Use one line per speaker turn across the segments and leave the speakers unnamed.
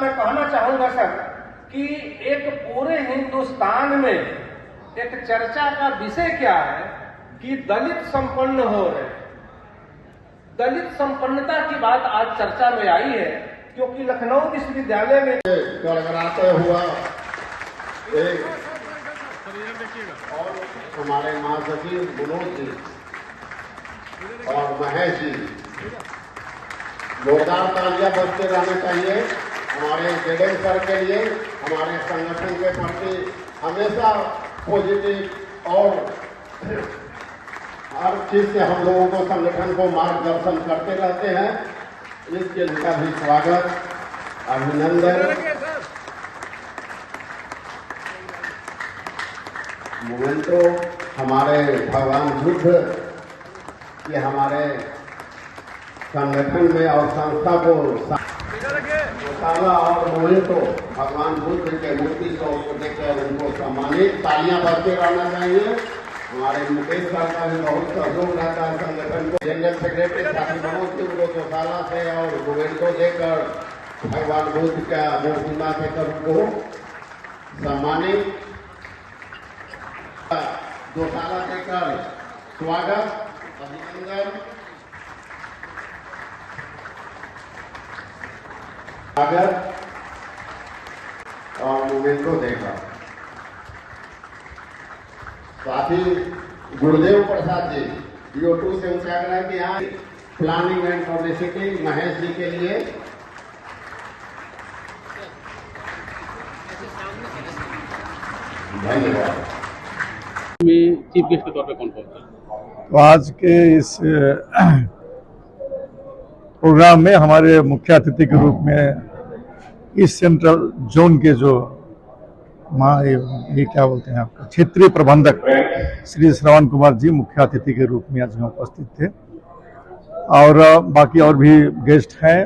बात मैं कहना चाहूंगा सर कि एक पूरे हिंदुस्तान में एक चर्चा का विषय क्या है कि दलित संपन्न हो रहे। दलित संपन्नता की बात आज चर्चा में आई है क्योंकि लखनऊ विश्वविद्यालय में
गड़गड़ाते हुआ एक और हमारे महासचिव मनोज जी और महेश जी, जोरदार तालियां बजते रहने चाहिए हमारे जेडेन सर के लिए, हमारे संगठन के प्रति हमेशा पॉजिटिव और हर चीज से हम लोगों को संगठन को मार्गदर्शन करते रहते हैं। इसके लिए भी स्वागत, अभिनंदन। मोमेंटो हमारे भगवान बुद्ध ये हमारे संगठन में और संस्था को और मोमेंटो भगवान बुद्ध के मूर्ति को देखकर उनको सम्मानित, तालियां बजते रहना चाहिए। हमारे मुकेश सर का भी बहुत सहयोग रहता है संगठन को। जनरल सेक्रेटरी साथी मनोज जी को गौशाला से और मोमेंटो देकर भगवान बुद्ध का मूर्तिमा देकर उनको सम्मानित, गौशाला देकर स्वागत, अभिनंदन, स्वागत और मोमेंटो देकर। साथ ही गुरुदेव प्रसाद जी DO2 से उनसे आग्रह कि यहाँ planning and publicity Mahesh ji के लिए धन्यवाद।
चीफ गेस्ट के तौर पे कौन पहुंचा?
तो आज के इस प्रोग्राम में हमारे मुख्य अतिथि के रूप में ईस्ट सेंट्रल जोन के जो ये क्या बोलते हैं आपका क्षेत्रीय प्रबंधक श्री श्रवण कुमार जी मुख्य अतिथि के रूप में आज यहाँ उपस्थित थे, और बाकी और भी गेस्ट हैं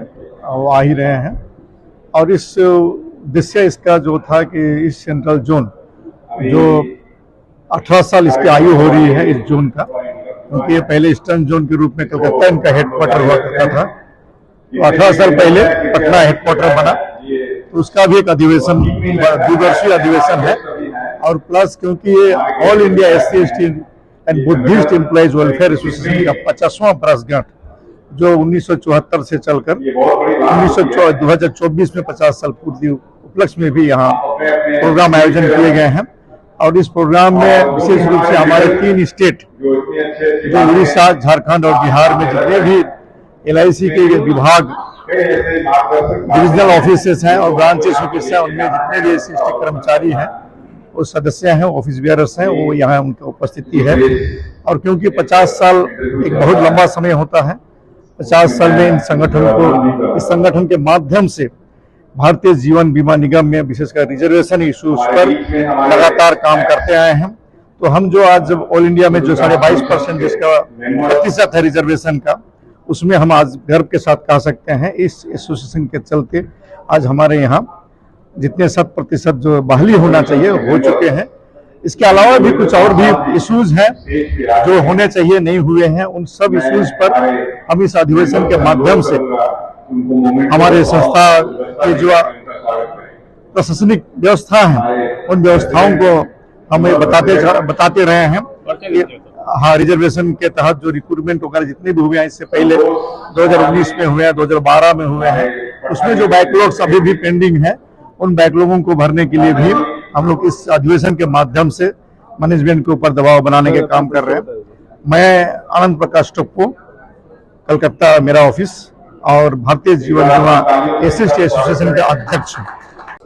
वो आ ही रहे हैं। और इस उद्देश्य इसका जो था कि ईस्ट सेंट्रल जोन जो 18 साल इसकी आयु हो रही है इस जोन का, क्योंकि ये पहले ईस्टर्न जोन के रूप में कलकत्ता इनका हेडक्वार्टर हुआ करता था। तो 18 साल पहले पटना हेडक्वार्टर बना, तो उसका भी एक अधिवेशन, द्विवर्षीय अधिवेशन है। और प्लस क्योंकि ये all India SC ST and Buddhist employees welfare association का 50वां वर्षगांठ जो 1974 से चलकर 2024 में 50 साल पूर्ति उपलक्ष्य में भी यहाँ प्रोग्राम आयोजन किए गए हैं। और इस प्रोग्राम में विशेष रूप से हमारे 3 स्टेट जो उड़ीसा, झारखंड और बिहार में जितने भी LIC के विभाग, डिविजनल ऑफिसेस हैं और ब्रांचेस ऑफिस हैं, उनमें जितने भी SC ST कर्मचारी हैं, वो सदस्य हैं, ऑफिस बियरर्स हैं, वो यहाँ उनकी उपस्थिति है। और क्योंकि 50 साल एक बहुत लंबा समय होता है, 50 साल में इस संगठन के माध्यम से भारतीय जीवन बीमा निगम में विशेषकर रिजर्वेशन इश्यूज पर लगातार काम करते आए हैं। तो हम जो आज जब ऑल इंडिया में जो 22.5% जिसका प्रतिशत है रिजर्वेशन का, उसमें हम आज गर्व के साथ कह सकते हैं इस एसोसिएशन के चलते आज हमारे यहाँ जितने 100% जो बहाली होना चाहिए हो चुके हैं। इसके अलावा भी कुछ और भी इश्यूज हैं जो होने चाहिए नहीं हुए हैं, उन सब इश्यूज पर हम इस अधिवेशन के माध्यम से हमारे संस्था की जो प्रशासनिक व्यवस्था है उन व्यवस्थाओं को हमें बताते रहे हैं। हाँ, रिजर्वेशन के तहत जो रिक्रूटमेंट वगैरह जितने भी हुए हैं, इससे पहले 2019 में हुए हैं, 2012 में हुए हैं, उसमें जो बैकलॉग्स अभी भी पेंडिंग है, उन बैकलॉगों को भरने के लिए भी हम लोग इस अधिवेशन के माध्यम से मैनेजमेंट के ऊपर दबाव बनाने के काम कर रहे हैं। मैं आनंद प्रकाश टोप्पो, कलकत्ता मेरा ऑफिस, और भारतीय जीवन बीमा SC ST एसोसिएशन के अध्यक्ष हूँ।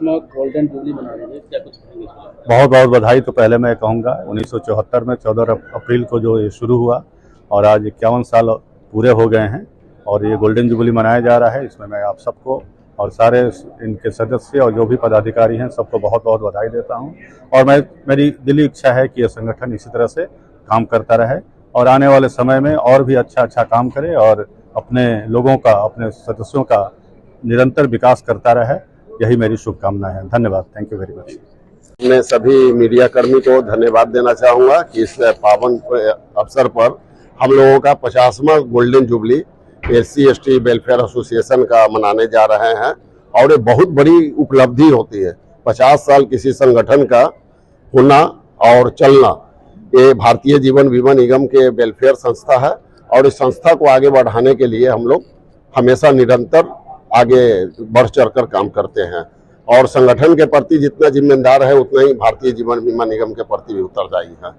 गोल्डन जुबली मना रही है, क्या कुछ कहेंगे?
बहुत बहुत बधाई। तो पहले मैं कहूँगा 1974 में 14 अप्रैल को जो ये शुरू हुआ और आज 51 साल पूरे हो गए हैं और ये गोल्डन जुबली मनाया जा रहा है। इसमें मैं आप सबको और सारे इनके सदस्य और जो भी पदाधिकारी हैं सबको बहुत बहुत बधाई देता हूं। और मेरी दिली इच्छा है कि यह संगठन इसी तरह से काम करता रहे और आने वाले समय में और भी अच्छा काम करे और अपने लोगों का, अपने सदस्यों का निरंतर विकास करता रहे। यही मेरी शुभकामनाएं हैं। धन्यवाद। Thank you very much.
मैं सभी मीडिया कर्मी को धन्यवाद देना चाहूँगा कि इस पावन अवसर पर हम लोगों का 50वां golden jubilee SC ST welfare association का मनाने जा रहे हैं
और ये बहुत बड़ी उपलब्धि होती है। 50 साल किसी संगठन का होना और चलना, ये भारतीय जीवन बीमा निगम के वेलफेयर संस्था है और इस संस्था को आगे बढ़ाने के लिए हम लोग हमेशा निरंतर आगे बढ़ चढ़कर काम करते हैं और संगठन के प्रति जितना जिम्मेदार है उतना ही भारतीय जीवन बीमा निगम के प्रति भी उत्तरदायी है।